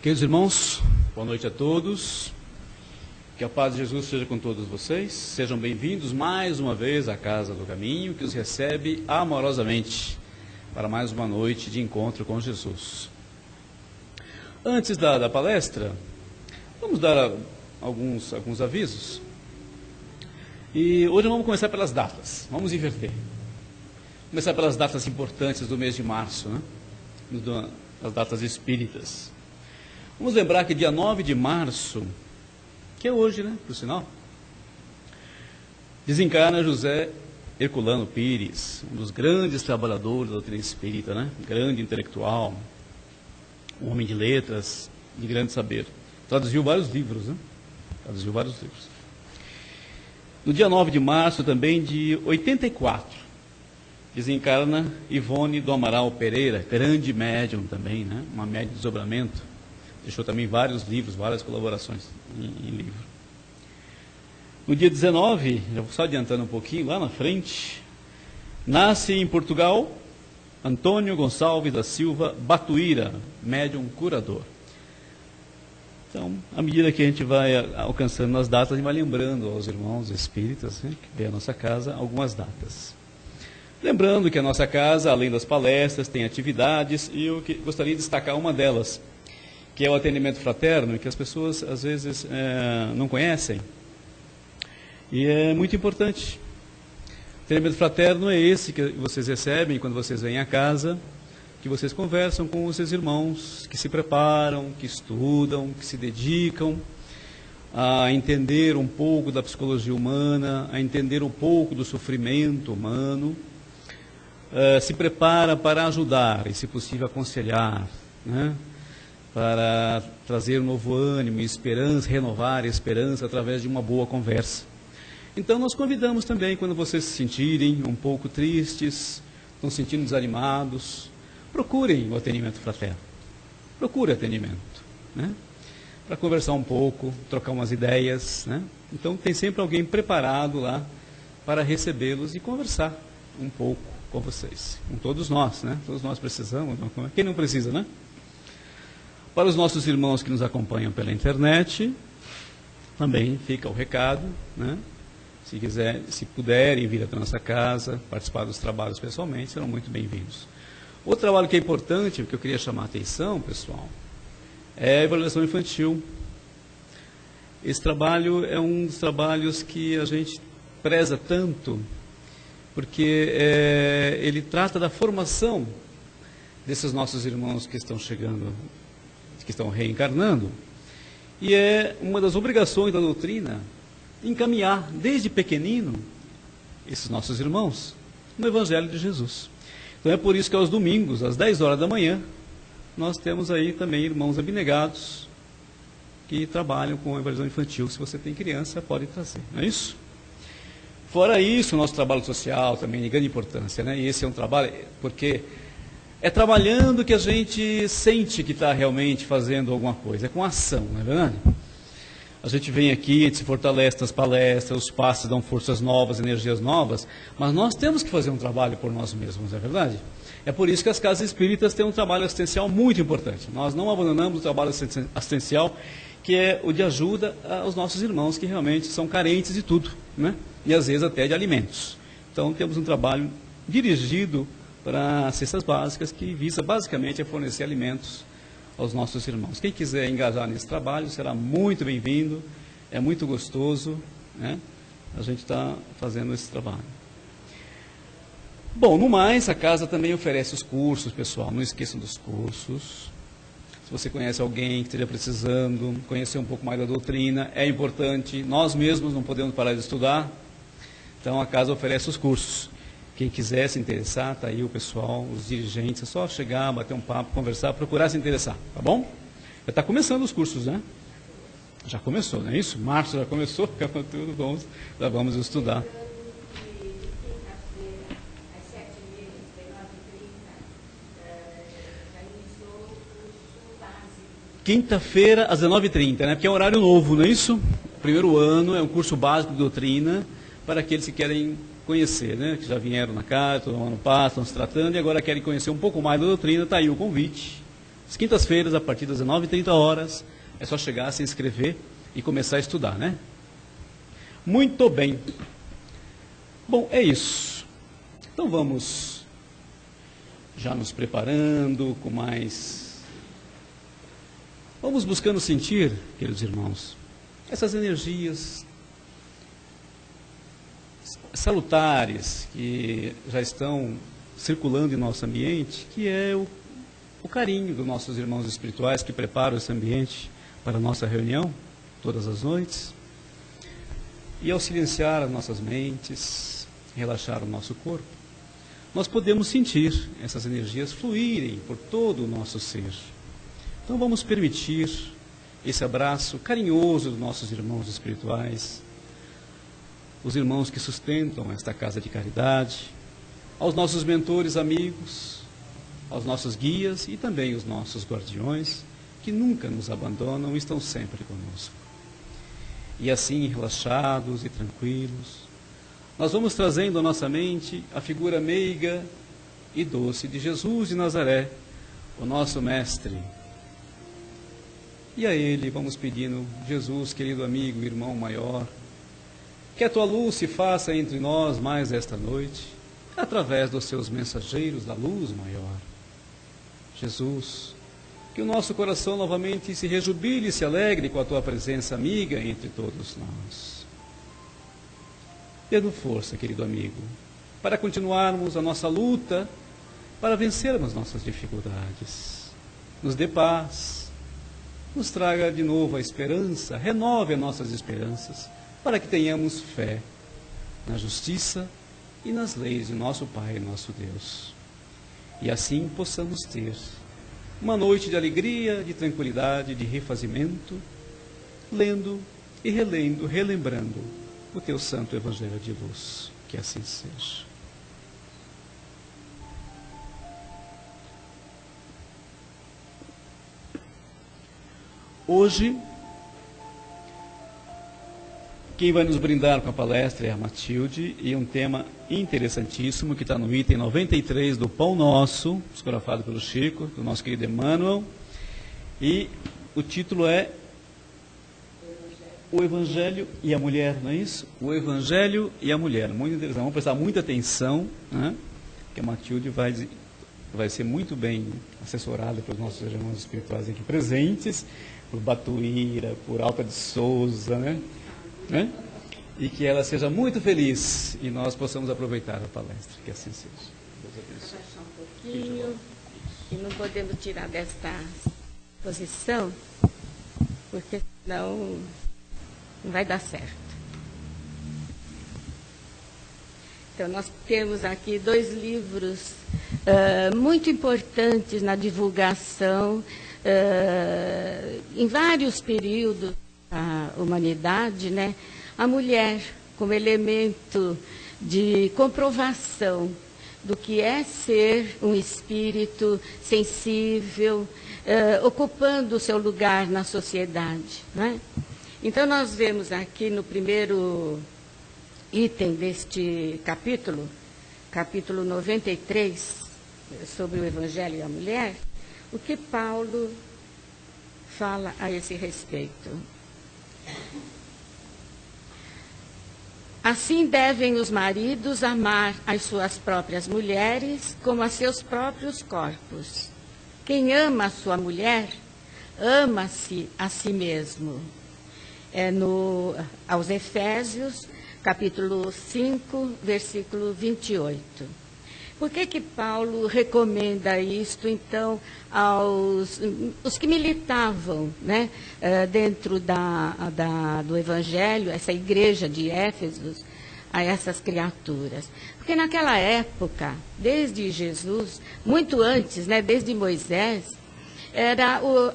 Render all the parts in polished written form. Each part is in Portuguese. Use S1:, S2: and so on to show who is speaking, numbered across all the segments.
S1: Queridos irmãos, boa noite a todos. Que a paz de Jesus seja com todos vocês. Sejam bem-vindos mais uma vez à Casa do Caminho, que os recebe amorosamente para mais uma noite de encontro com Jesus. Antes da palestra, vamos dar alguns avisos. E hoje vamos começar pelas datas, vamos inverter. Começar pelas datas importantes do mês de março, né? As datas espíritas. Vamos lembrar que dia 9 de março, que é hoje, né, por sinal, desencarna José Herculano Pires, um dos grandes trabalhadores da doutrina espírita, né? Grande intelectual, um homem de letras, de grande saber. Traduziu vários livros, né? Traduziu vários livros. No dia 9 de março também de 84, desencarna Ivone do Amaral Pereira, grande médium também, né? Uma médium de desdobramento. Deixou também vários livros, várias colaborações em livro. No dia 19, já vou só adiantando um pouquinho, lá na frente, nasce em Portugal Antônio Gonçalves da Silva Batuíra, médium curador. Então, à medida que a gente vai alcançando as datas, a gente vai lembrando aos irmãos espíritas, né, que vêm à nossa casa, algumas datas. Lembrando que a nossa casa, além das palestras, tem atividades, e eu gostaria de destacar uma delas, que é o atendimento fraterno, que as pessoas às vezes não conhecem, e é muito importante. O atendimento fraterno é esse que vocês recebem quando vocês vêm à casa, que vocês conversam com os seus irmãos, que se preparam, que estudam, que se dedicam a entender um pouco da psicologia humana, a entender um pouco do sofrimento humano, se prepara para ajudar e, se possível, aconselhar, né? Para trazer um novo ânimo e esperança, renovar a esperança através de uma boa conversa. Então nós convidamos também, quando vocês se sentirem um pouco tristes, estão se sentindo desanimados, procurem o atendimento fraterno. Procure atendimento, né? Para conversar um pouco, trocar umas ideias, né? Então tem sempre alguém preparado lá para recebê-los e conversar um pouco com vocês. Com todos nós, né? Todos nós precisamos. Quem não precisa, né? Para os nossos irmãos que nos acompanham pela internet, também fica o recado, né? Se puderem vir até a nossa casa, participar dos trabalhos pessoalmente, serão muito bem-vindos. Outro trabalho que é importante, que eu queria chamar a atenção, pessoal, é a avaliação infantil. Esse trabalho é um dos trabalhos que a gente preza tanto, porque ele trata da formação desses nossos irmãos que estão chegando, que estão reencarnando, e é uma das obrigações da doutrina encaminhar desde pequenino esses nossos irmãos no Evangelho de Jesus. Então é por isso que aos domingos, às 10 horas da manhã, nós temos aí também irmãos abnegados que trabalham com a evangelização infantil. Se você tem criança, pode trazer, não é isso? Fora isso, o nosso trabalho social também é de grande importância, né? E esse é um trabalho, porque é trabalhando que a gente sente que está realmente fazendo alguma coisa, é com ação, não é verdade? A gente vem aqui, a gente se fortalece nas palestras, os passos dão forças novas, energias novas, mas nós temos que fazer um trabalho por nós mesmos, não é verdade? É por isso que as casas espíritas têm um trabalho assistencial muito importante. Nós não abandonamos o trabalho assistencial, que é o de ajuda aos nossos irmãos, que realmente são carentes de tudo, né? E às vezes até de alimentos. Então temos um trabalho dirigido para cestas básicas, que visa basicamente a fornecer alimentos aos nossos irmãos. Quem quiser engajar nesse trabalho será muito bem-vindo, é muito gostoso, né? A gente está fazendo esse trabalho. Bom, no mais, a casa também oferece os cursos, pessoal, não esqueçam dos cursos. Se você conhece alguém que esteja precisando conhecer um pouco mais da doutrina, é importante, nós mesmos não podemos parar de estudar, então a casa oferece os cursos. Quem quiser se interessar, está aí o pessoal, os dirigentes, é só chegar, bater um papo, conversar, procurar se interessar, tá bom? Já está começando os cursos, né? Já começou, não é isso? Março já começou, acabou tudo, já vamos estudar. Quinta-feira, às 19h30, né? Porque é um horário novo, não é isso? Primeiro ano, é um curso básico de doutrina para aqueles que querem conhecer, né? Que já vieram na casa, todo ano passa, estão se tratando e agora querem conhecer um pouco mais da doutrina. Está aí o convite. As quintas-feiras, a partir das 19h30, é só chegar, se inscrever e começar a estudar, né? Muito bem. Bom, é isso. Então vamos já nos preparando com mais... Vamos buscando sentir, queridos irmãos, essas energias salutares que já estão circulando em nosso ambiente, que é o carinho dos nossos irmãos espirituais que preparam esse ambiente para a nossa reunião, todas as noites, e ao silenciar as nossas mentes, relaxar o nosso corpo, nós podemos sentir essas energias fluírem por todo o nosso ser. Então vamos permitir esse abraço carinhoso dos nossos irmãos espirituais, os irmãos que sustentam esta casa de caridade, aos nossos mentores amigos, aos nossos guias e também os nossos guardiões, que nunca nos abandonam e estão sempre conosco. E assim, relaxados e tranquilos, nós vamos trazendo à nossa mente a figura meiga e doce de Jesus de Nazaré, o nosso mestre. E a ele vamos pedindo: Jesus, querido amigo, irmão maior, que a tua luz se faça entre nós mais esta noite, através dos seus mensageiros da luz maior. Jesus, que o nosso coração novamente se rejubile e se alegre com a tua presença amiga entre todos nós. Dê-nos força, querido amigo, para continuarmos a nossa luta, para vencermos nossas dificuldades. Nos dê paz, nos traga de novo a esperança, renove as nossas esperanças, para que tenhamos fé na justiça e nas leis de nosso Pai e nosso Deus. E assim possamos ter uma noite de alegria, de tranquilidade, de refazimento, lendo e relendo, relembrando o teu santo Evangelho de luz. Que assim seja. Hoje, quem vai nos brindar com a palestra é a Matilde, e um tema interessantíssimo que está no item 93 do Pão Nosso, psicografado pelo Chico, do nosso querido Emmanuel, e o título é O Evangelho e a Mulher, não é isso? O Evangelho e a Mulher. Muito interessante, vamos prestar muita atenção, né? Que a Matilde vai ser muito bem assessorada pelos nossos irmãos espirituais aqui presentes, por Batuíra, por Alta de Souza, né? E que ela seja muito feliz e nós possamos aproveitar a palestra, que assim seja. Deus abençoe.
S2: Baixar um pouquinho, e não podemos tirar desta posição, porque senão não vai dar certo. Então, nós temos aqui 2 livros muito importantes na divulgação, em vários períodos da humanidade, né? A mulher como elemento de comprovação do que é ser um espírito sensível, ocupando o seu lugar na sociedade, né? Então, nós vemos aqui no primeiro item deste capítulo, capítulo 93, sobre o Evangelho e a Mulher, o que Paulo fala a esse respeito. Assim devem os maridos amar as suas próprias mulheres como a seus próprios corpos. Quem ama a sua mulher, ama-se a si mesmo. Aos Efésios, capítulo 5, versículo 28. Por que Paulo recomenda isto, então, aos os que militavam, né, dentro do Evangelho, essa igreja de Éfeso, a essas criaturas? Porque naquela época, desde Jesus, muito antes, né, desde Moisés,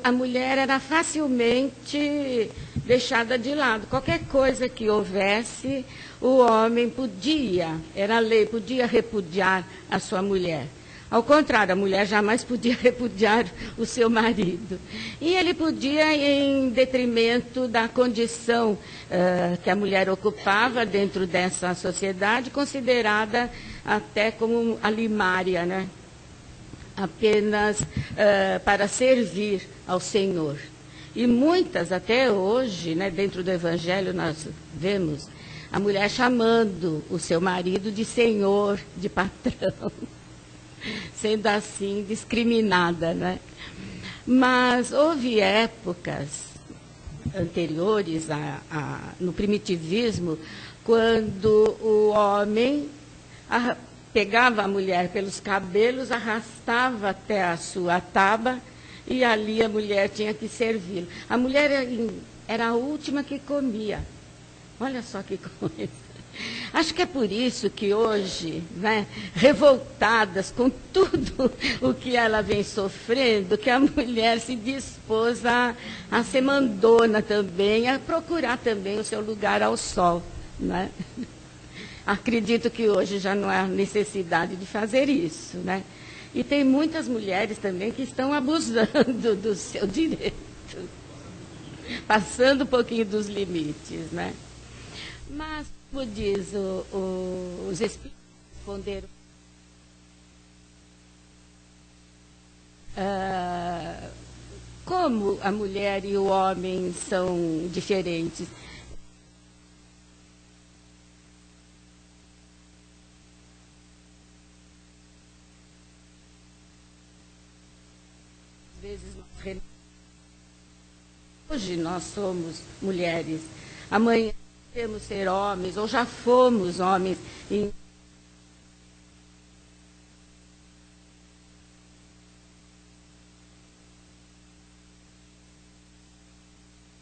S2: a mulher era facilmente deixada de lado. Qualquer coisa que houvesse, o homem era lei, podia repudiar a sua mulher. Ao contrário, a mulher jamais podia repudiar o seu marido. E ele podia, em detrimento da condição que a mulher ocupava dentro dessa sociedade, considerada até como alimária, né? apenas para servir ao Senhor. E muitas, até hoje, né, dentro do Evangelho, nós vemos a mulher chamando o seu marido de senhor, de patrão, sendo assim discriminada, né? Mas houve épocas anteriores no primitivismo, quando o homem pegava a mulher pelos cabelos, arrastava até a sua taba, e ali a mulher tinha que servi-lo. A mulher era a última que comia. Olha só que coisa. Acho que é por isso que hoje, né, revoltadas com tudo o que ela vem sofrendo, que a mulher se dispôs a ser mandona também, a procurar também o seu lugar ao sol, né? Acredito que hoje já não há necessidade de fazer isso, né? E tem muitas mulheres também que estão abusando do seu direito, passando um pouquinho dos limites, né? Mas, como diz os Espíritos, responderam, como a mulher e o homem são diferentes. Hoje nós somos mulheres, amanhã podemos ser homens, ou já fomos homens.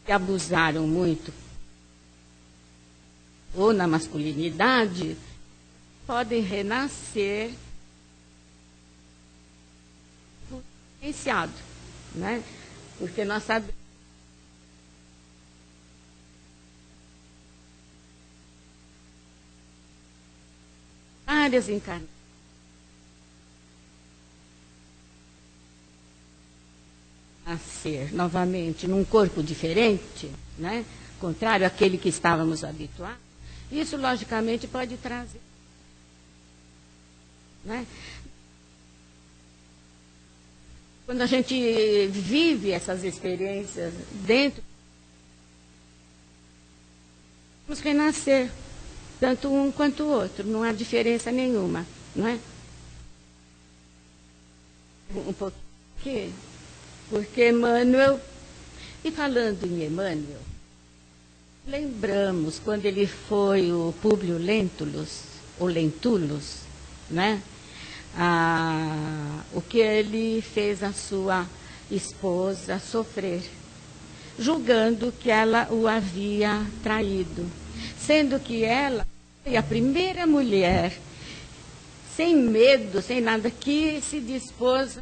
S2: Que abusaram muito, ou na masculinidade, podem renascer potenciado, né? Porque nós sabemos várias encarnações. Nascer novamente num corpo diferente, né? Contrário àquele que estávamos habituados, isso logicamente pode trazer, né? Quando a gente vive essas experiências dentro, vamos renascer, tanto um quanto o outro, não há diferença nenhuma, não é? Um pouquinho, porque Emmanuel, e falando em Emmanuel, lembramos quando ele foi o Públio Lentulus, ou Lentulus, né? O que ele fez a sua esposa sofrer, julgando que ela o havia traído, sendo que ela foi a primeira mulher, sem medo, sem nada, que se dispôs.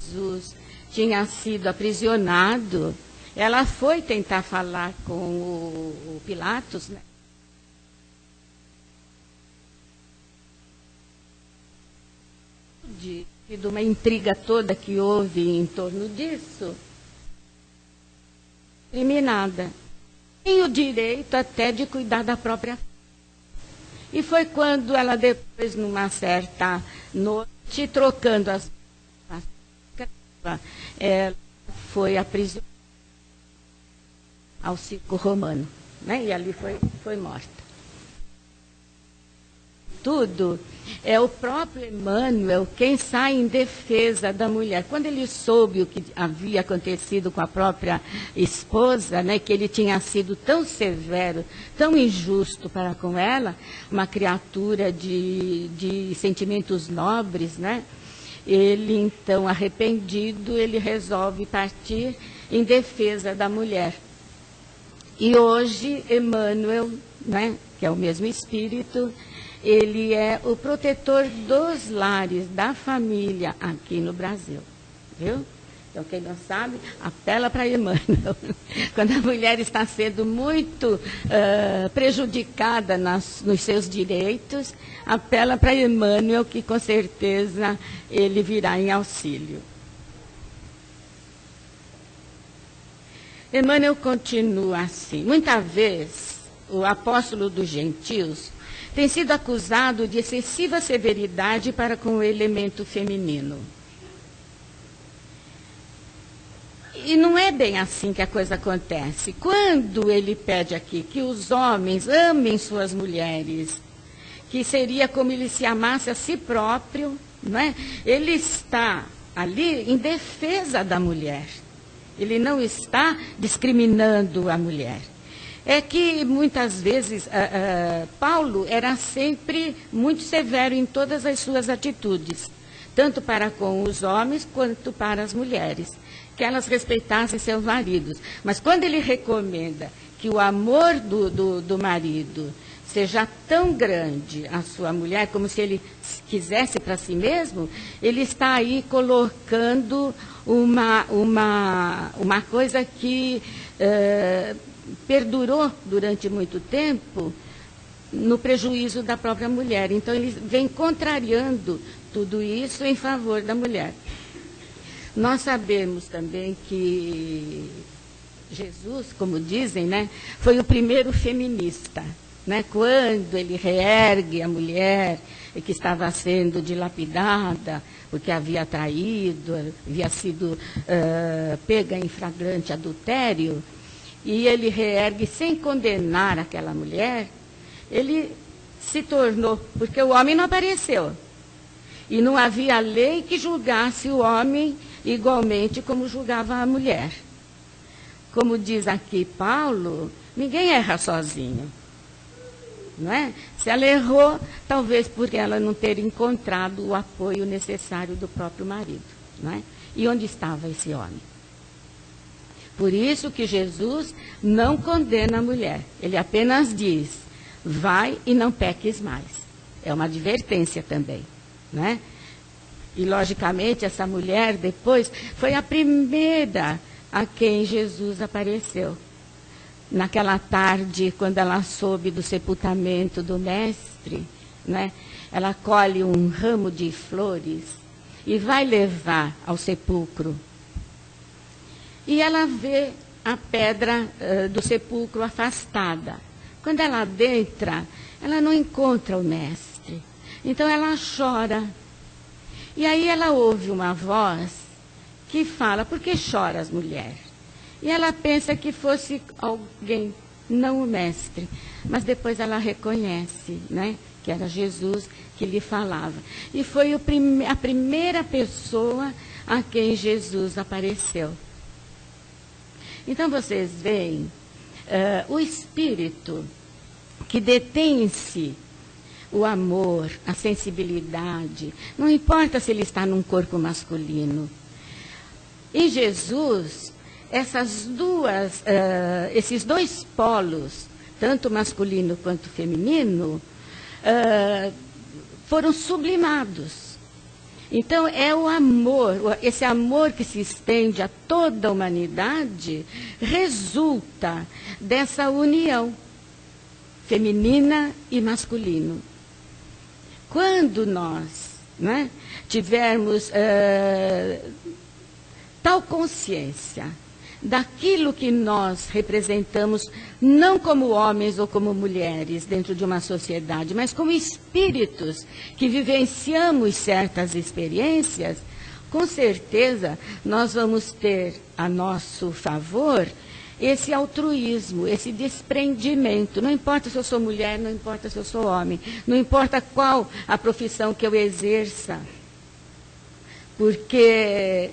S2: Jesus tinha sido aprisionado, ela foi tentar falar com o Pilatos, né? De uma intriga toda que houve em torno disso, eliminada. Tem o direito até de cuidar da própria. E foi quando ela depois, numa certa noite, trocando as ela foi aprisionada ao circo romano, né? E ali foi morta. Tudo é o próprio Emmanuel quem sai em defesa da mulher. Quando ele soube o que havia acontecido com a própria esposa, né, que ele tinha sido tão severo, tão injusto para com ela, uma criatura de sentimentos nobres, né? Ele, então, arrependido, ele resolve partir em defesa da mulher. E hoje, Emmanuel, né, que é o mesmo espírito, ele é o protetor dos lares, da família aqui no Brasil, viu? Então, quem não sabe, apela para Emmanuel. Quando a mulher está sendo muito prejudicada nos seus direitos, apela para Emmanuel, que com certeza ele virá em auxílio. Emmanuel continua assim. Muitas vezes o apóstolo dos gentios, tem sido acusado de excessiva severidade para com o elemento feminino. E não é bem assim que a coisa acontece. Quando ele pede aqui que os homens amem suas mulheres, que seria como ele se amasse a si próprio, não é? Ele está ali em defesa da mulher. Ele não está discriminando a mulher. É que muitas vezes Paulo era sempre muito severo em todas as suas atitudes, tanto para com os homens quanto para as mulheres, que elas respeitassem seus maridos. Mas quando ele recomenda que o amor do marido seja tão grande à sua mulher, como se ele quisesse para si mesmo, ele está aí colocando uma coisa que perdurou durante muito tempo no prejuízo da própria mulher. Então, ele vem contrariando tudo isso em favor da mulher. Nós sabemos também que Jesus, como dizem, né, foi o primeiro feminista. Né, quando ele reergue a mulher que estava sendo dilapidada, porque havia traído, havia sido pega em flagrante adultério, e ele reergue sem condenar aquela mulher, ele se tornou, porque o homem não apareceu. E não havia lei que julgasse o homem igualmente como julgava a mulher. Como diz aqui Paulo, ninguém erra sozinho. Não é? Se ela errou, talvez por ela não ter encontrado o apoio necessário do próprio marido. Não é? E onde estava esse homem? Por isso que Jesus não condena a mulher. Ele apenas diz, vai e não peques mais. É uma advertência também. Não é? E, logicamente, essa mulher depois foi a primeira a quem Jesus apareceu. Naquela tarde, quando ela soube do sepultamento do mestre, né, ela colhe um ramo de flores e vai levar ao sepulcro. E ela vê a pedra do sepulcro afastada. Quando ela adentra, ela não encontra o mestre. Então ela chora. E aí ela ouve uma voz que fala, por que choras, mulher? E ela pensa que fosse alguém, não o mestre. Mas depois ela reconhece, né, que era Jesus que lhe falava. E foi a primeira pessoa a quem Jesus apareceu. Então vocês veem, o espírito que detém em si o amor, a sensibilidade, não importa se ele está num corpo masculino. Em Jesus, esses dois polos, tanto masculino quanto feminino, foram sublimados. Então, é o amor, esse amor que se estende a toda a humanidade, resulta dessa união feminina e masculino. Quando nós, né, tivermos tal consciência daquilo que nós representamos, não como homens ou como mulheres dentro de uma sociedade, mas como espíritos que vivenciamos certas experiências, com certeza nós vamos ter a nosso favor esse altruísmo, esse desprendimento. Não importa se eu sou mulher, não importa se eu sou homem, não importa qual a profissão que eu exerça, porque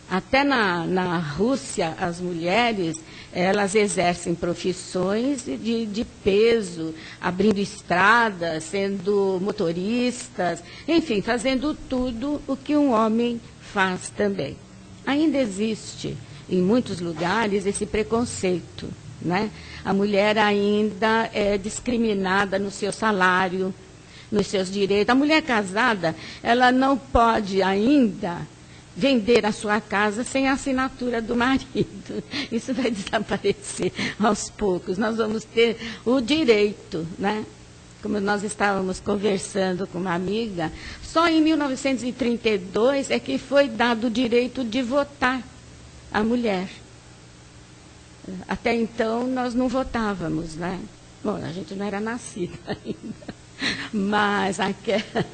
S2: até na Rússia, as mulheres, elas exercem profissões de peso, abrindo estradas, sendo motoristas, enfim, fazendo tudo o que um homem faz também. Ainda existe, em muitos lugares, esse preconceito, né? A mulher ainda é discriminada no seu salário, nos seus direitos. A mulher casada, ela não pode ainda vender a sua casa sem a assinatura do marido. Isso vai desaparecer aos poucos. Nós vamos ter o direito, né? Como nós estávamos conversando com uma amiga, só em 1932 é que foi dado o direito de votar à mulher. Até então nós não votávamos, né? Bom, a gente não era nascida ainda, mas aquela...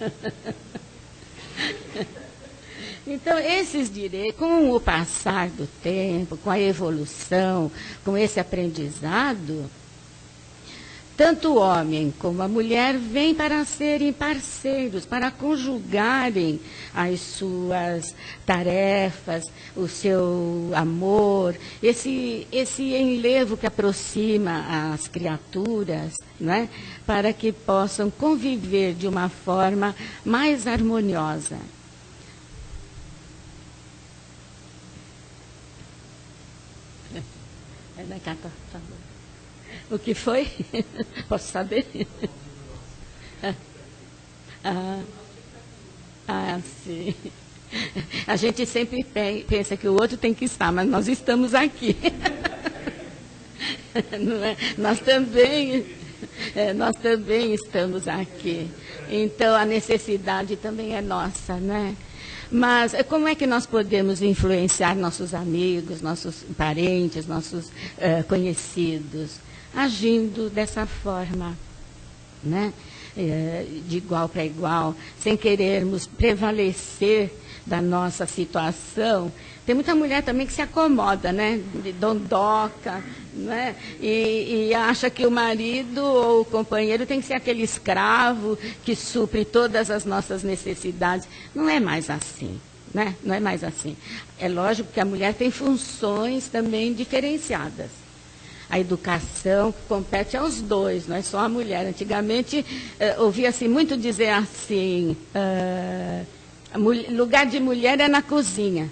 S2: Então, esses direitos, com o passar do tempo, com a evolução, com esse aprendizado, tanto o homem como a mulher vêm para serem parceiros, para conjugarem as suas tarefas, o seu amor, esse enlevo que aproxima as criaturas, né, para que possam conviver de uma forma mais harmoniosa. Por favor. O que foi? Posso saber? Sim. A gente sempre pensa que o outro tem que estar, mas nós estamos aqui. Não é? Nós também estamos aqui. Então, a necessidade também é nossa, né? Mas como é que nós podemos influenciar nossos amigos, nossos parentes, nossos conhecidos? Agindo dessa forma, né? De igual para igual, sem querermos prevalecer da nossa situação. Tem muita mulher também que se acomoda, né? De dondoca, né? E acha que o marido ou o companheiro tem que ser aquele escravo que supre todas as nossas necessidades. Não é mais assim, né? Não é mais assim. É lógico que a mulher tem funções também diferenciadas. A educação compete aos dois, não é só a mulher. Antigamente, ouvia-se muito dizer assim, lugar de mulher é na cozinha.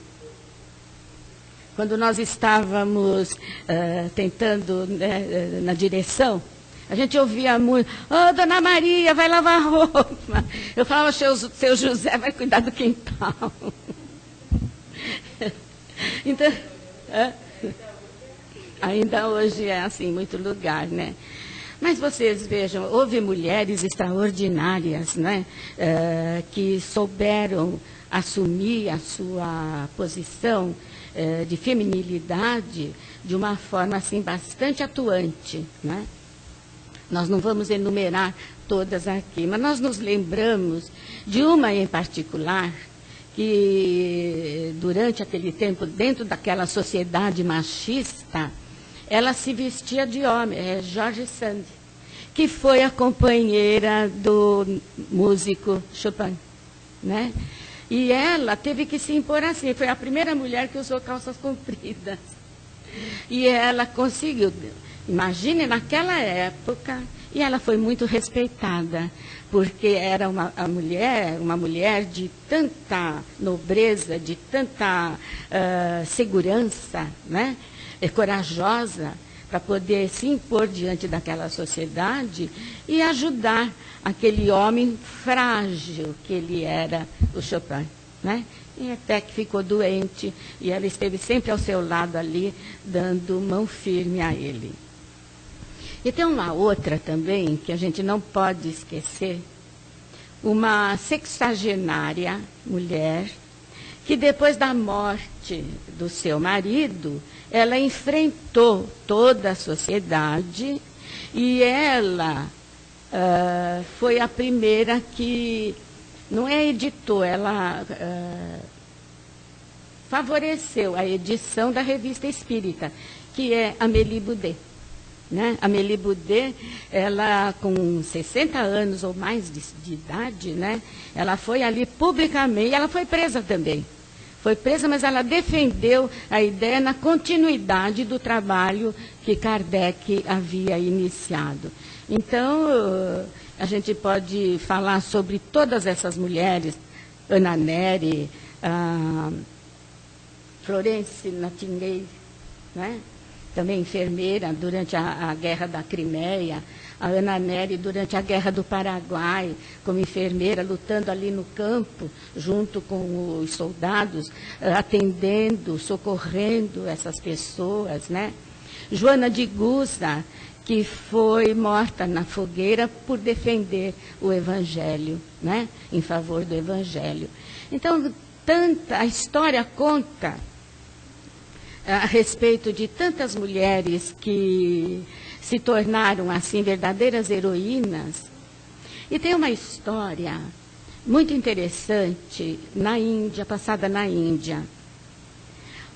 S2: Quando nós estávamos tentando, na direção, a gente ouvia muito, Dona Maria, vai lavar roupa. Eu falava, seu José vai cuidar do quintal. Então, ainda hoje é assim, muito lugar, né? Mas vocês vejam, houve mulheres extraordinárias, né? Que souberam assumir a sua posição de feminilidade de uma forma assim bastante atuante, né? Nós não vamos enumerar todas aqui, mas nós nos lembramos de uma em particular que durante aquele tempo, dentro daquela sociedade machista, ela se vestia de homem, é George Sand, que foi a companheira do músico Chopin, né? E ela teve que se impor assim, foi a primeira mulher que usou calças compridas. E ela conseguiu, imagine naquela época, e ela foi muito respeitada, porque era uma mulher de tanta nobreza, de tanta segurança, né? Corajosa, para poder se impor diante daquela sociedade e ajudar aquele homem frágil que ele era, o Chopin, né? E até que ficou doente, e ela esteve sempre ao seu lado ali, dando mão firme a ele. E tem uma outra também, que a gente não pode esquecer, uma sexagenária mulher, que depois da morte do seu marido, ela enfrentou toda a sociedade e ela foi a primeira que, não é editou, ela favoreceu a edição da Revista Espírita, que é Amélie Boudet. Né? Amélie Boudet, ela com 60 anos ou mais de idade, né? Ela foi ali publicamente, ela foi presa também. Foi presa, mas ela defendeu a ideia na continuidade do trabalho que Kardec havia iniciado. Então, a gente pode falar sobre todas essas mulheres, Ana Nery, Florence Nightingale, né? Também enfermeira durante a Guerra da Crimeia, a Ana Nery durante a Guerra do Paraguai, como enfermeira, lutando ali no campo, junto com os soldados, atendendo, socorrendo essas pessoas, né? Joana de Gusa, que foi morta na fogueira por defender o Evangelho, né? Em favor do Evangelho. Então, a história conta a respeito de tantas mulheres que se tornaram, assim, verdadeiras heroínas. E tem uma história muito interessante na Índia, passada na Índia.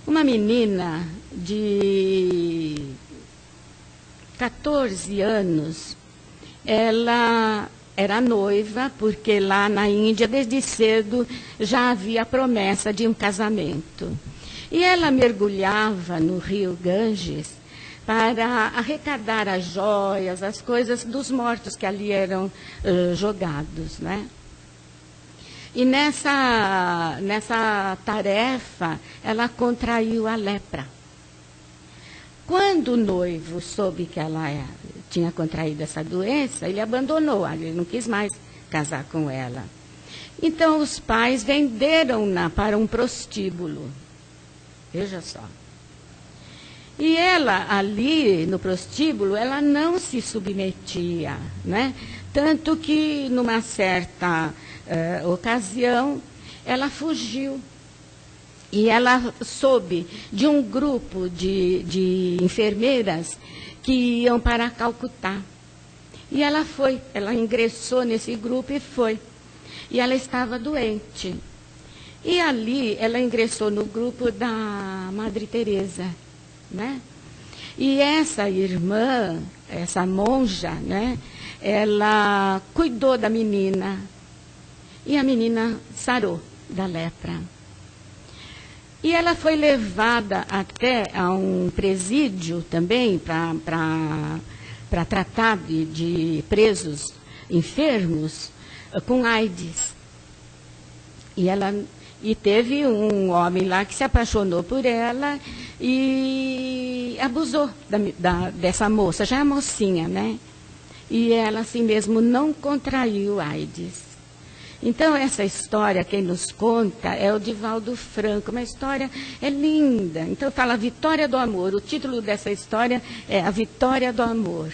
S2: Uma menina de 14 anos, ela era noiva, porque lá na Índia, desde cedo, já havia a promessa de um casamento. E ela mergulhava no rio Ganges para arrecadar as joias, as coisas dos mortos que ali eram jogados, né? E nessa tarefa, ela contraiu a lepra. Quando o noivo soube que ela tinha contraído essa doença, ele abandonou, ele não quis mais casar com ela. Então, os pais venderam-na para um prostíbulo. Veja só. E ela, ali no prostíbulo, ela não se submetia, né? Tanto que, numa certa ocasião, ela fugiu. E ela soube de um grupo de enfermeiras que iam para Calcutá. E ela foi, ela ingressou nesse grupo e foi. E ela estava doente. E ali ela ingressou no grupo da Madre Teresa, né? E essa irmã, essa monja, né? Ela cuidou da menina. E a menina sarou da lepra. E ela foi levada até a um presídio também para tratar de presos enfermos com AIDS. E teve um homem lá que se apaixonou por ela e abusou dessa moça, já é mocinha, né? E ela assim mesmo não contraiu AIDS. Então, essa história, quem nos conta é o Divaldo Franco. Uma história linda. Então, fala a Vitória do Amor. O título dessa história é A Vitória do Amor.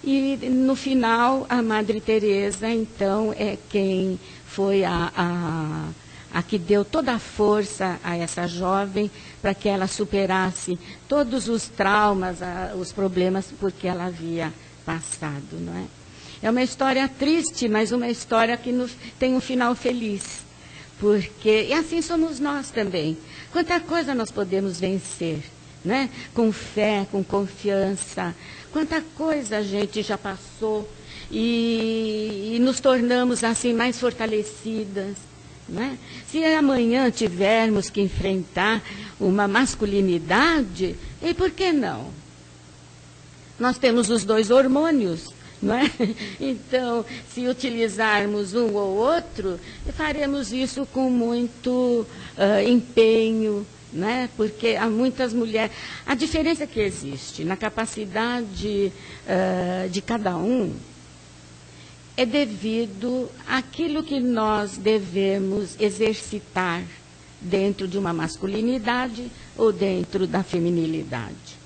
S2: E, no final, a Madre Teresa, então, é quem foi a que deu toda a força a essa jovem para que ela superasse todos os traumas, os problemas por que ela havia passado, não é? É uma história triste, mas uma história que tem um final feliz. E assim somos nós também. Quanta coisa nós podemos vencer, né? Com fé, com confiança. Quanta coisa a gente já passou e nos tornamos assim mais fortalecidas, né? Se amanhã tivermos que enfrentar uma masculinidade, e por que não? Nós temos os dois hormônios. Não é? Então, se utilizarmos um ou outro, faremos isso com muito empenho, né? Porque há muitas mulheres. A diferença que existe na capacidade de cada um é devido àquilo que nós devemos exercitar dentro de uma masculinidade ou dentro da feminilidade.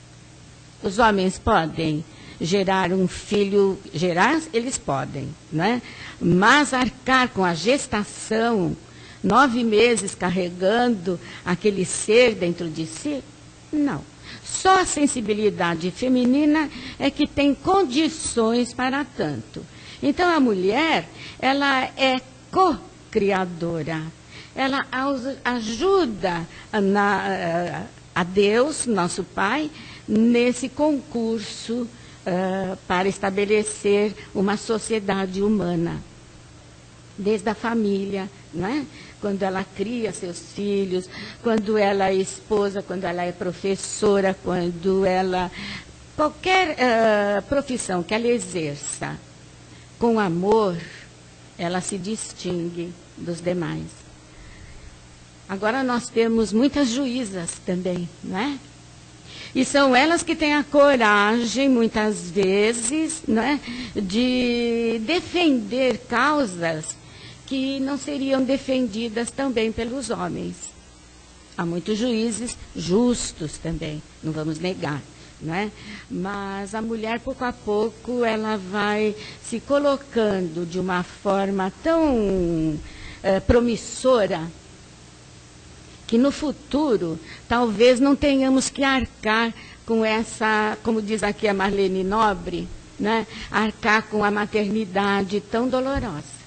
S2: Os homens podem gerar um filho, eles podem, né? Mas arcar com a gestação, 9 meses carregando aquele ser dentro de si, não. Só a sensibilidade feminina é que tem condições para tanto. Então, a mulher, ela é co-criadora. Ela ajuda a Deus, nosso Pai, nesse concurso para estabelecer uma sociedade humana, desde a família, não é? Quando ela cria seus filhos, quando ela é esposa, quando ela é professora, quando ela... Qualquer profissão que ela exerça com amor, ela se distingue dos demais. Agora nós temos muitas juízas também, não é? E são elas que têm a coragem, muitas vezes, né, de defender causas que não seriam defendidas também pelos homens. Há muitos juízes justos também, não vamos negar, né? Mas a mulher, pouco a pouco, ela vai se colocando de uma forma tão promissora, que no futuro talvez não tenhamos que arcar com essa, como diz aqui a Marlene Nobre, né? Arcar com a maternidade tão dolorosa.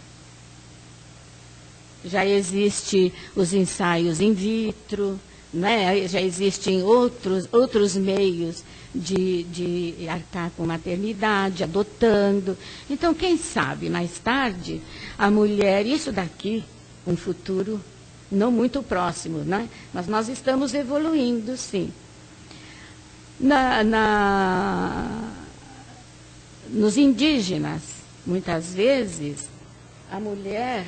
S2: Já existem os ensaios in vitro, né? Já existem outros meios de arcar com maternidade, adotando. Então, quem sabe, mais tarde, a mulher, isso daqui, um futuro não muito próximo, né? Mas nós estamos evoluindo, sim. Nos indígenas, muitas vezes, a mulher,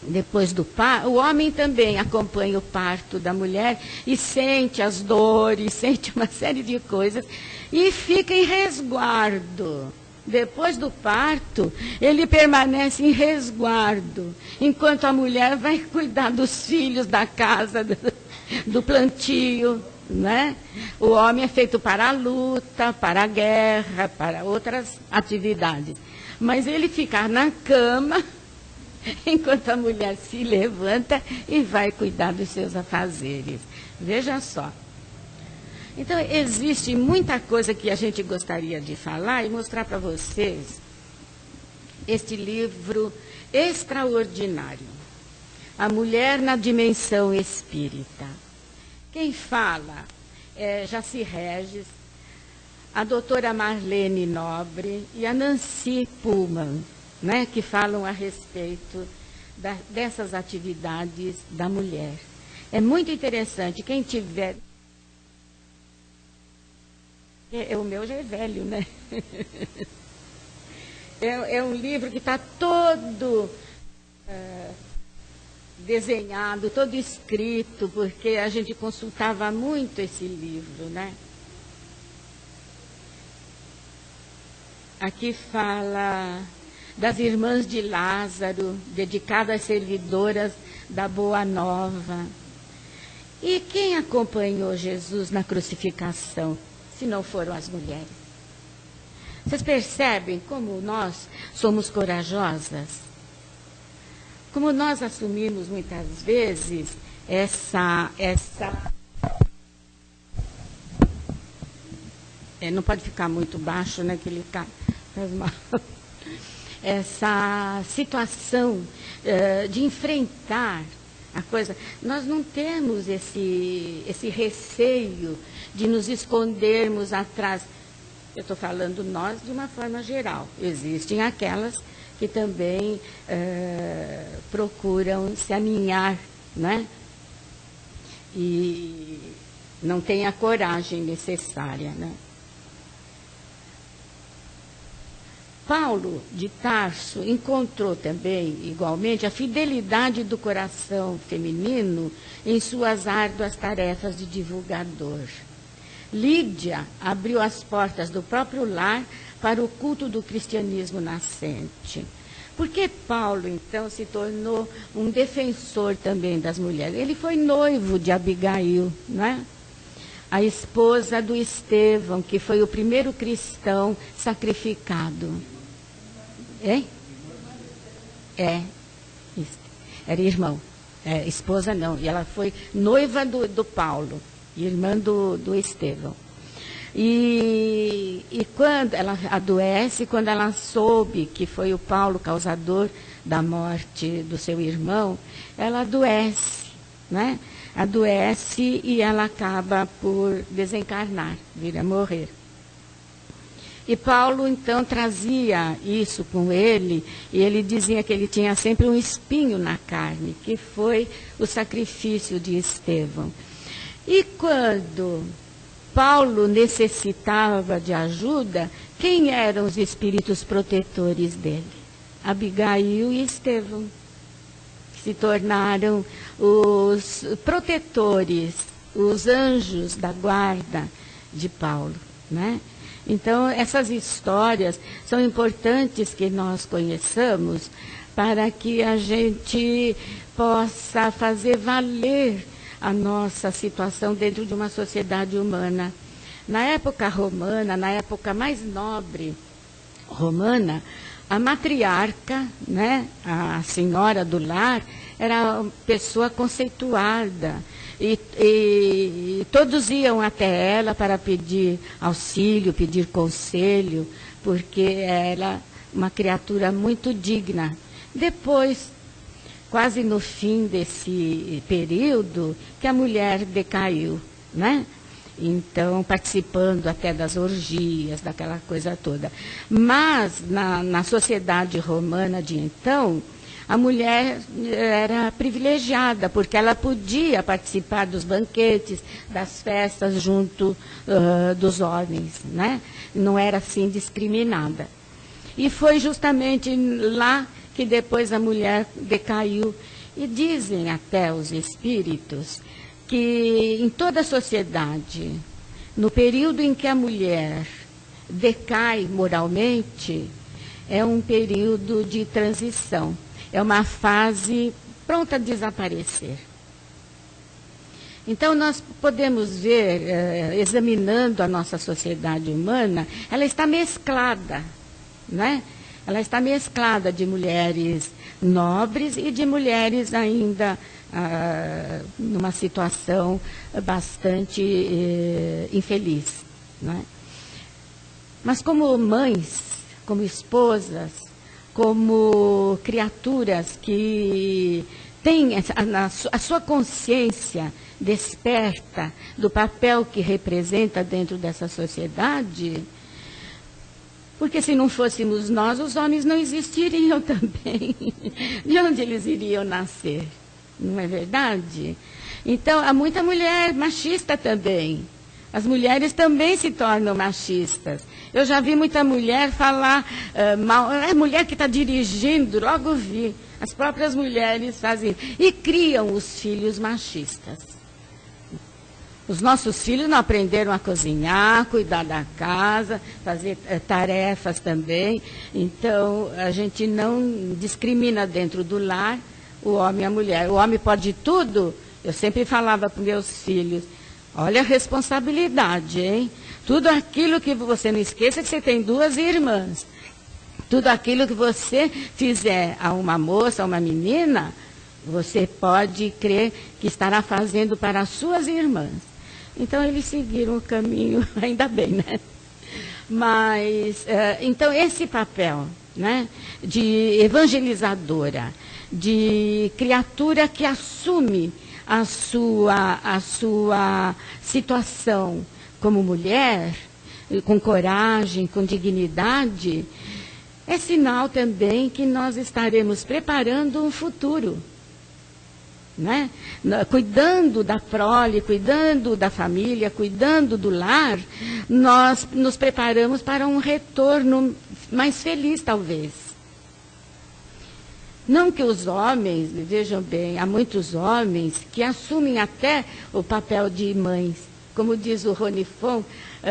S2: depois do parto, o homem também acompanha o parto da mulher e sente as dores, sente uma série de coisas e fica em resguardo. Depois do parto, ele permanece em resguardo, enquanto a mulher vai cuidar dos filhos, da casa, do plantio, né? O homem é feito para a luta, para a guerra, para outras atividades. Mas ele fica na cama, enquanto a mulher se levanta e vai cuidar dos seus afazeres. Veja só. Então, existe muita coisa que a gente gostaria de falar e mostrar para vocês este livro extraordinário, A Mulher na Dimensão Espírita. Quem fala é Jaci Regis, a doutora Marlene Nobre e a Nancy Pullman, né, que falam a respeito dessas atividades da mulher. É muito interessante, quem tiver... O meu já é velho, né? É um livro que está todo desenhado, todo escrito, porque a gente consultava muito esse livro, né? Aqui fala das Irmãs de Lázaro, dedicada às servidoras da Boa Nova. E quem acompanhou Jesus na crucificação, se não foram as mulheres? Vocês percebem como nós somos corajosas? Como nós assumimos muitas vezes não pode ficar muito baixo, né, que ele faz mal. Essa situação de enfrentar a coisa. Nós não temos esse receio de nos escondermos atrás. Eu estou falando nós de uma forma geral. Existem aquelas que também procuram se aninhar, né? E não têm a coragem necessária, né? Paulo de Tarso encontrou também, igualmente, a fidelidade do coração feminino em suas árduas tarefas de divulgador. Lídia abriu as portas do próprio lar para o culto do cristianismo nascente. Por que Paulo, então, se tornou um defensor também das mulheres? Ele foi noivo de Abigail, né? A esposa do Estevão, que foi o primeiro cristão sacrificado. Hein? Era irmão. Esposa não. E ela foi noiva do Paulo, irmã do Estevão. E quando ela adoece, quando ela soube que foi o Paulo causador da morte do seu irmão, ela adoece, né? Adoece e ela acaba por desencarnar, vir a morrer. E Paulo, então, trazia isso com ele, e ele dizia que ele tinha sempre um espinho na carne, que foi o sacrifício de Estevão. E quando Paulo necessitava de ajuda, quem eram os espíritos protetores dele? Abigail e Estevão, que se tornaram os protetores, os anjos da guarda de Paulo, né? Então, essas histórias são importantes que nós conheçamos para que a gente possa fazer valer a nossa situação dentro de uma sociedade humana. Na época romana, na época mais nobre romana, a matriarca, né, a senhora do lar, era uma pessoa conceituada. E todos iam até ela para pedir auxílio, pedir conselho, porque era uma criatura muito digna. Depois, quase no fim desse período, que a mulher decaiu, né? Então, participando até das orgias, daquela coisa toda. Mas, na sociedade romana de então, a mulher era privilegiada, porque ela podia participar dos banquetes, das festas junto dos homens, né? Não era assim discriminada. E foi justamente lá que depois a mulher decaiu. E dizem até os espíritos que em toda a sociedade, no período em que a mulher decai moralmente, é um período de transição. É uma fase pronta a desaparecer. Então, nós podemos ver, examinando a nossa sociedade humana, ela está mesclada, né? Ela está mesclada de mulheres nobres e de mulheres ainda numa situação bastante infeliz, né? Mas como mães, como esposas, como criaturas que têm a sua consciência desperta do papel que representa dentro dessa sociedade, porque se não fôssemos nós, os homens não existiriam também. De onde eles iriam nascer? Não é verdade? Então, há muita mulher machista também. As mulheres também se tornam machistas. Eu já vi muita mulher falar mal. É mulher que está dirigindo, logo vi. As próprias mulheres fazem. E criam os filhos machistas. Os nossos filhos não aprenderam a cozinhar, cuidar da casa, fazer tarefas também. Então, a gente não discrimina dentro do lar o homem e a mulher. O homem pode tudo. Eu sempre falava para meus filhos, olha a responsabilidade, hein? Tudo aquilo que você não esqueça que você tem 2 irmãs. Tudo aquilo que você fizer a uma moça, a uma menina, você pode crer que estará fazendo para as suas irmãs. Então, eles seguiram o caminho, ainda bem, né? Mas, então, esse papel, né, de evangelizadora, de criatura que assume a sua situação como mulher, com coragem, com dignidade, é sinal também que nós estaremos preparando um futuro. Né? Cuidando da prole, cuidando da família, cuidando do lar, nós nos preparamos para um retorno mais feliz, talvez. Não que os homens, vejam bem, há muitos homens que assumem até o papel de mães, como diz o Ronifon,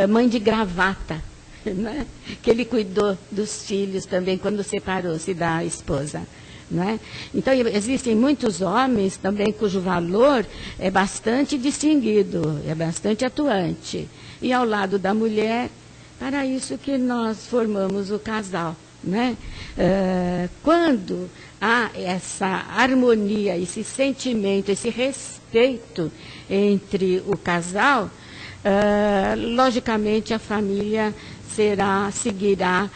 S2: mãe de gravata, né? Que ele cuidou dos filhos também quando separou-se da esposa. Né? Então, existem muitos homens também cujo valor é bastante distinguido, é bastante atuante. E ao lado da mulher, para isso que nós formamos o casal. Né? Quando há essa harmonia, esse sentimento, esse respeito entre o casal, logicamente a família seguirá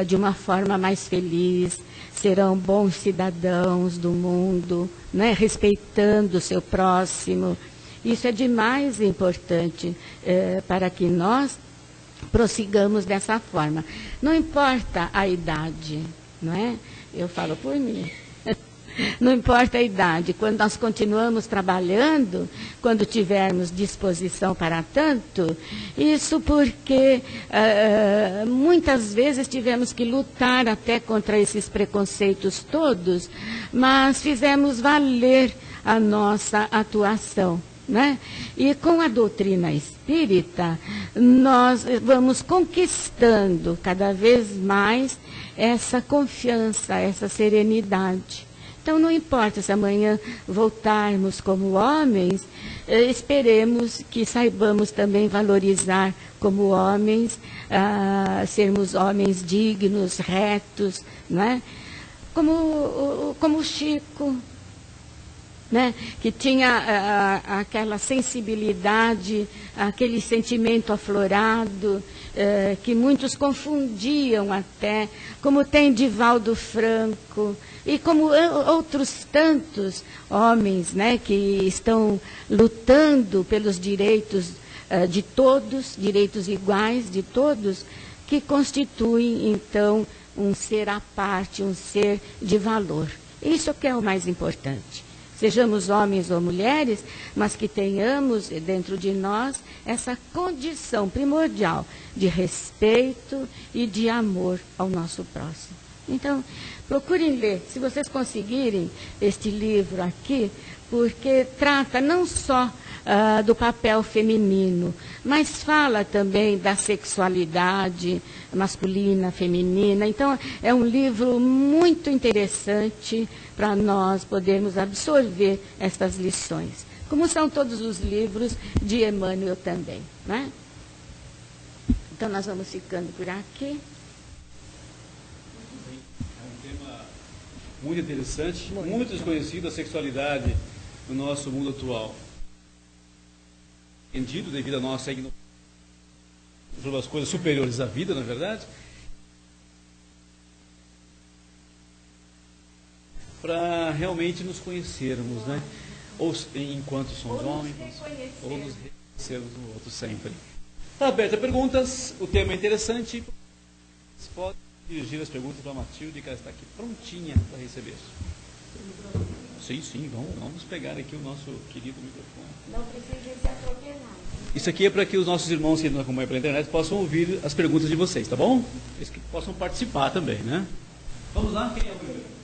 S2: de uma forma mais feliz, serão bons cidadãos do mundo, né? Respeitando o seu próximo. Isso é de mais importante para que nós prossigamos dessa forma. Não importa a idade, não é? Eu falo por mim. Não importa a idade, quando nós continuamos trabalhando, quando tivermos disposição para tanto, isso porque muitas vezes tivemos que lutar até contra esses preconceitos todos, mas fizemos valer a nossa atuação. Né? E com a doutrina espírita, nós vamos conquistando cada vez mais essa confiança, essa serenidade. Então, não importa se amanhã voltarmos como homens, esperemos que saibamos também valorizar como homens, sermos homens dignos, retos, né? Como o Chico, né? Que tinha aquela sensibilidade, aquele sentimento aflorado, que muitos confundiam até, como tem Divaldo Franco, e como outros tantos homens, né, que estão lutando pelos direitos de todos, direitos iguais de todos, que constituem, então, um ser à parte, um ser de valor. Isso que é o mais importante. Sejamos homens ou mulheres, mas que tenhamos dentro de nós essa condição primordial de respeito e de amor ao nosso próximo. Então, procurem ler, se vocês conseguirem, este livro aqui, porque trata não só do papel feminino, mas fala também da sexualidade masculina, feminina. Então, é um livro muito interessante para nós podermos absorver estas lições, como são todos os livros de Emmanuel também, né? Então, nós vamos ficando por aqui.
S1: É um tema muito interessante, muito desconhecido, a sexualidade no nosso mundo atual. Entendido devido à nossa ignorância sobre as coisas superiores à vida, na verdade, para realmente nos conhecermos, né? Ou enquanto somos homens, ou nos reconhecermos no outro sempre. Está aberta a perguntas, o tema é interessante. Você pode dirigir as perguntas para a Matilde, que ela está aqui prontinha para receber. Sim, vamos pegar aqui o nosso querido microfone.
S2: Não precisa se atropelar.
S1: Isso aqui é para que os nossos irmãos que nos acompanham pela internet possam ouvir as perguntas de vocês, tá bom? Eles que possam participar também, né? Vamos lá, quem é o primeiro?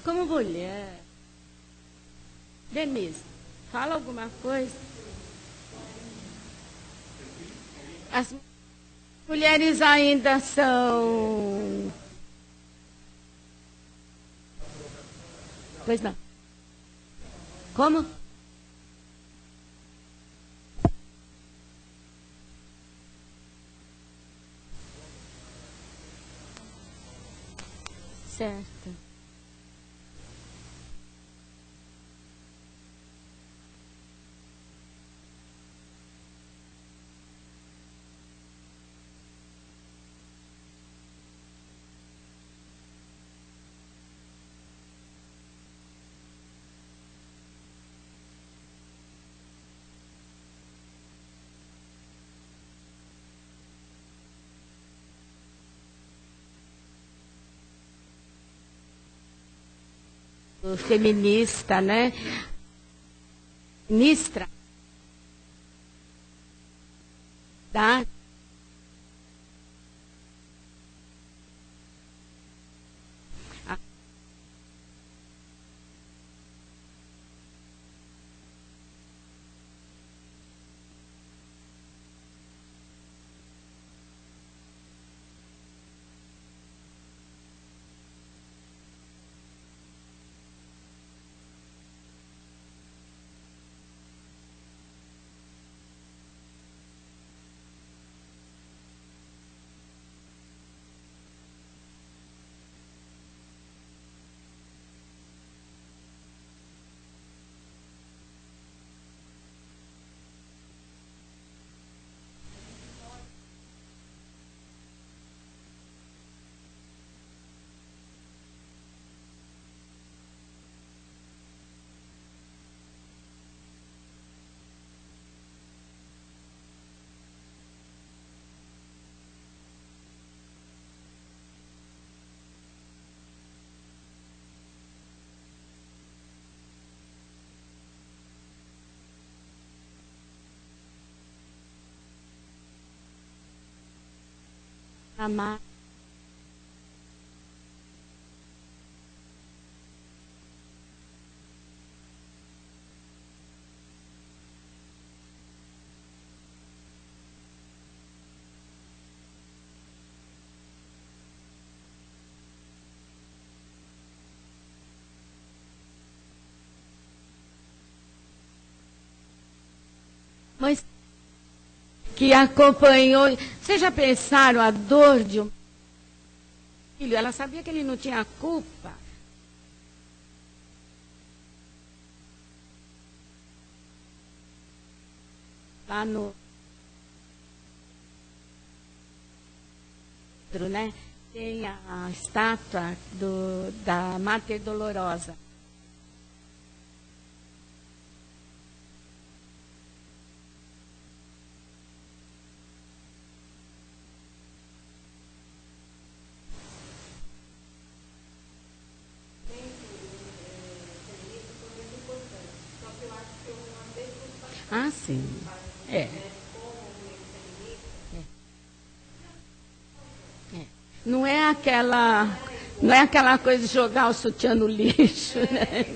S2: Como mulher, Denise, fala alguma coisa. As mulheres ainda são... Pois não. Como? Certo. Feminista, né? Ministra da amar. Mas que acompanhou. Vocês já pensaram a dor de um filho? Ela sabia que ele não tinha culpa. Lá no, né, tem a estátua da Mater Dolorosa. Ah, sim. É. Não é aquela coisa de jogar o sutiã no lixo, né?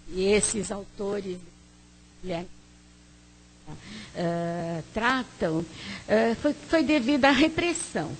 S2: E esses autores tratam, foi devido à repressão,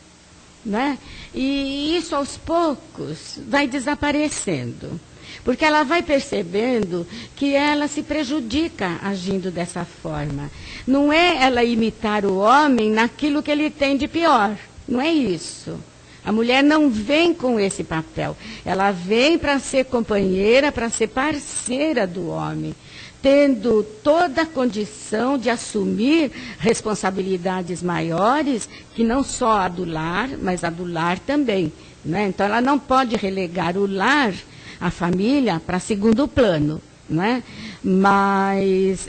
S2: né? E isso aos poucos vai desaparecendo, porque ela vai percebendo que ela se prejudica agindo dessa forma. Não é ela imitar o homem naquilo que ele tem de pior, não é isso. A mulher não vem com esse papel, ela vem para ser companheira, para ser parceira do homem, tendo toda a condição de assumir responsabilidades maiores, que não só a do lar, mas a do lar também, né? Então, ela não pode relegar o lar, a família, para segundo plano, né? Mas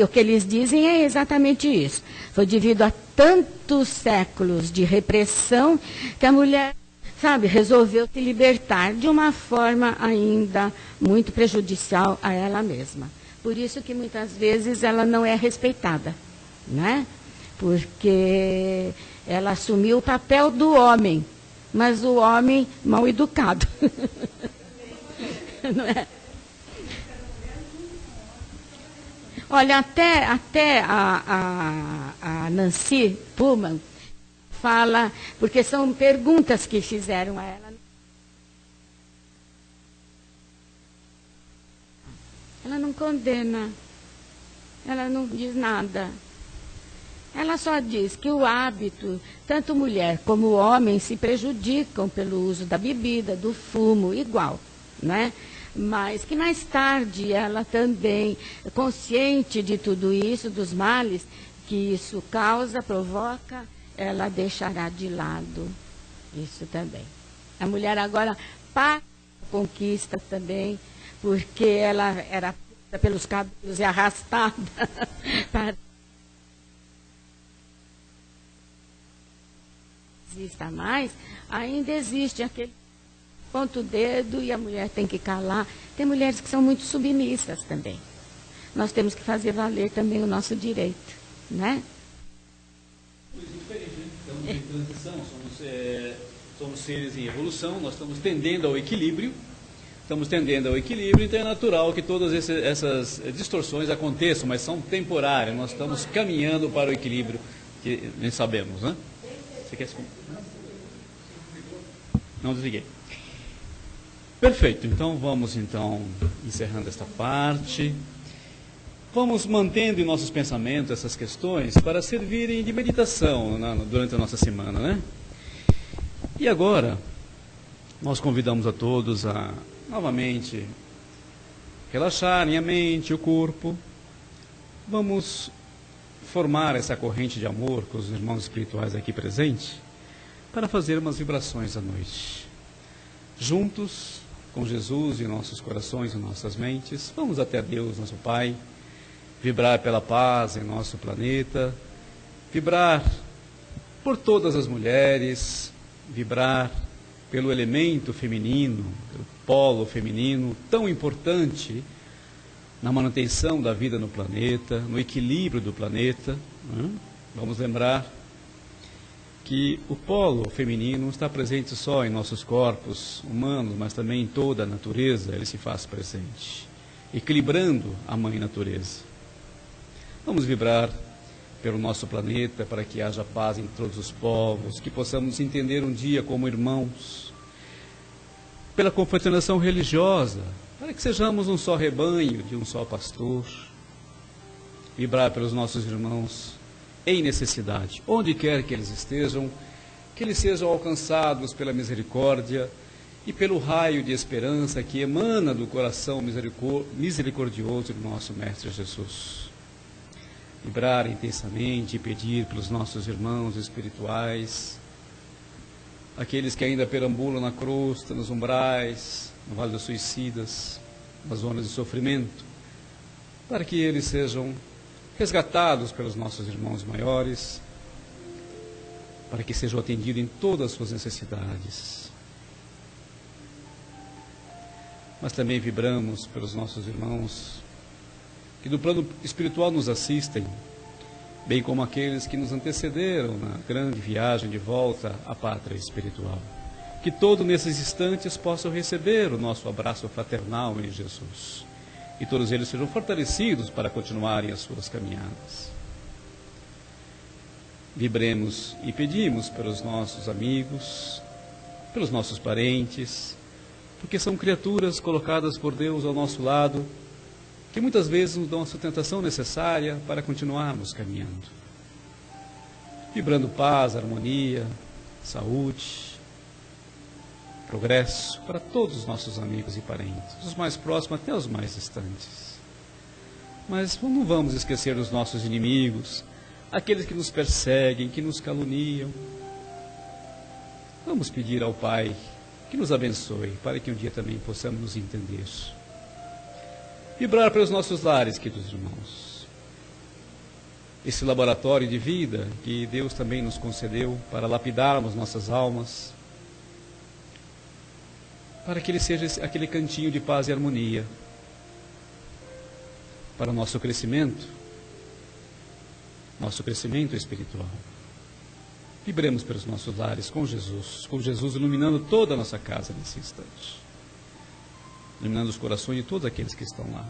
S2: o que eles dizem é exatamente isso. Foi devido a tantos séculos de repressão que a mulher, resolveu se libertar de uma forma ainda muito prejudicial a ela mesma. Por isso que muitas vezes ela não é respeitada, né? Porque ela assumiu o papel do homem, mas o homem mal educado. Não é? Olha, até a Nancy Pullman fala, porque são perguntas que fizeram a ela. Ela não condena, ela não diz nada. Ela só diz que o hábito, tanto mulher como homem, se prejudicam pelo uso da bebida, do fumo, igual, né? Mas que mais tarde ela também, consciente de tudo isso, dos males que isso causa, provoca, ela deixará de lado isso também. A mulher agora para a conquista também, porque ela era pelos cabelos e arrastada para exista mais, ainda existe aquele ponto o dedo e a mulher tem que calar. Tem mulheres que são muito submissas também. Nós temos que fazer valer também o nosso direito, né?
S1: Estamos em transição, somos seres em evolução, nós estamos tendendo ao equilíbrio, então é natural que todas essas distorções aconteçam, mas são temporárias, nós estamos caminhando para o equilíbrio, que nem sabemos, né? Você quer se... Não desliguei. Perfeito, então vamos encerrando esta parte. Vamos mantendo em nossos pensamentos essas questões para servirem de meditação durante a nossa semana, né? E agora, nós convidamos a todos a, novamente, relaxarem a mente, o corpo. Vamos formar essa corrente de amor com os irmãos espirituais aqui presentes para fazer umas vibrações à noite. Juntos, com Jesus em nossos corações e nossas mentes, vamos até Deus, nosso Pai, vibrar pela paz em nosso planeta, vibrar por todas as mulheres, vibrar pelo elemento feminino, pelo polo feminino, tão importante na manutenção da vida no planeta, no equilíbrio do planeta. Vamos lembrar que o polo feminino não está presente só em nossos corpos humanos, mas também em toda a natureza, ele se faz presente, equilibrando a mãe natureza. Vamos vibrar pelo nosso planeta para que haja paz em todos os povos, que possamos entender um dia como irmãos, pela confraternização religiosa, para que sejamos um só rebanho de um só pastor, vibrar pelos nossos irmãos em necessidade, onde quer que eles estejam, que eles sejam alcançados pela misericórdia e pelo raio de esperança que emana do coração misericordioso do nosso Mestre Jesus. Vibrar intensamente e pedir pelos nossos irmãos espirituais, aqueles que ainda perambulam na crosta, nos umbrais, no Vale dos Suicidas, nas zonas de sofrimento, para que eles sejam resgatados pelos nossos irmãos maiores, para que sejam atendidos em todas as suas necessidades. Mas também vibramos pelos nossos irmãos que do plano espiritual nos assistem, bem como aqueles que nos antecederam na grande viagem de volta à pátria espiritual. Que todos nesses instantes possam receber o nosso abraço fraternal em Jesus. E todos eles sejam fortalecidos para continuarem as suas caminhadas. Vibremos e pedimos pelos nossos amigos, pelos nossos parentes, porque são criaturas colocadas por Deus ao nosso lado, que muitas vezes nos dão a sustentação necessária para continuarmos caminhando. Vibrando paz, harmonia, saúde, progresso para todos os nossos amigos e parentes, os mais próximos até os mais distantes. Mas não vamos esquecer dos nossos inimigos, aqueles que nos perseguem, que nos caluniam. Vamos pedir ao Pai que nos abençoe, para que um dia também possamos nos entender. Vibrar pelos nossos lares, queridos irmãos. Esse laboratório de vida que Deus também nos concedeu para lapidarmos nossas almas, para que ele seja aquele cantinho de paz e harmonia para o nosso crescimento espiritual. Vibremos pelos nossos lares com Jesus iluminando toda a nossa casa nesse instante, iluminando os corações de todos aqueles que estão lá.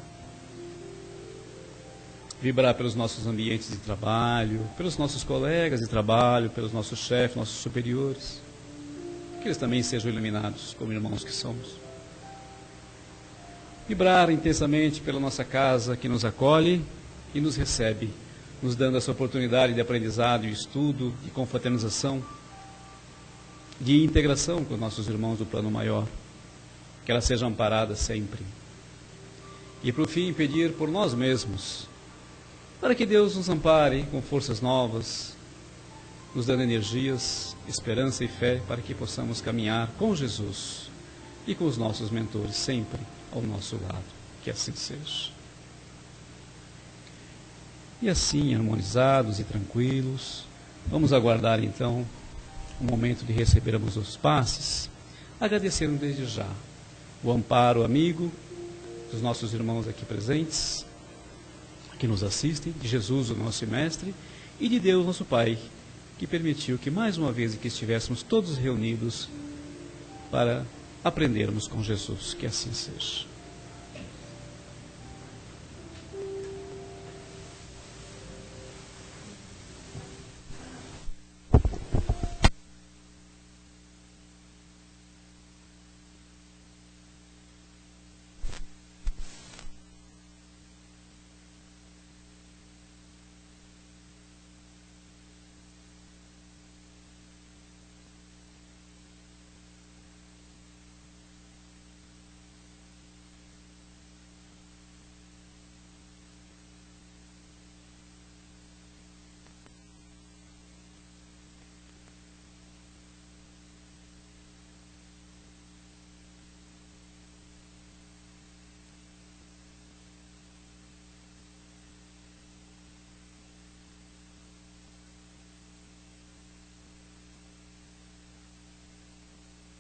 S1: Vibrar pelos nossos ambientes de trabalho, pelos nossos colegas de trabalho, pelos nossos chefes, nossos superiores, que eles também sejam iluminados como irmãos que somos. Vibrar intensamente pela nossa casa que nos acolhe e nos recebe, nos dando essa oportunidade de aprendizado e estudo, de confraternização, de integração com os nossos irmãos do plano maior, que ela seja amparada sempre. E por fim pedir por nós mesmos, para que Deus nos ampare com forças novas, nos dando energias, esperança e fé, para que possamos caminhar com Jesus e com os nossos mentores sempre ao nosso lado. Que assim seja. E assim, harmonizados e tranquilos, vamos aguardar então o momento de recebermos os passes, agradecendo desde já o amparo amigo dos nossos irmãos aqui presentes, que nos assistem, de Jesus, o nosso Mestre, e de Deus, nosso Pai, que permitiu que mais uma vez que estivéssemos todos reunidos para aprendermos com Jesus. Que assim seja.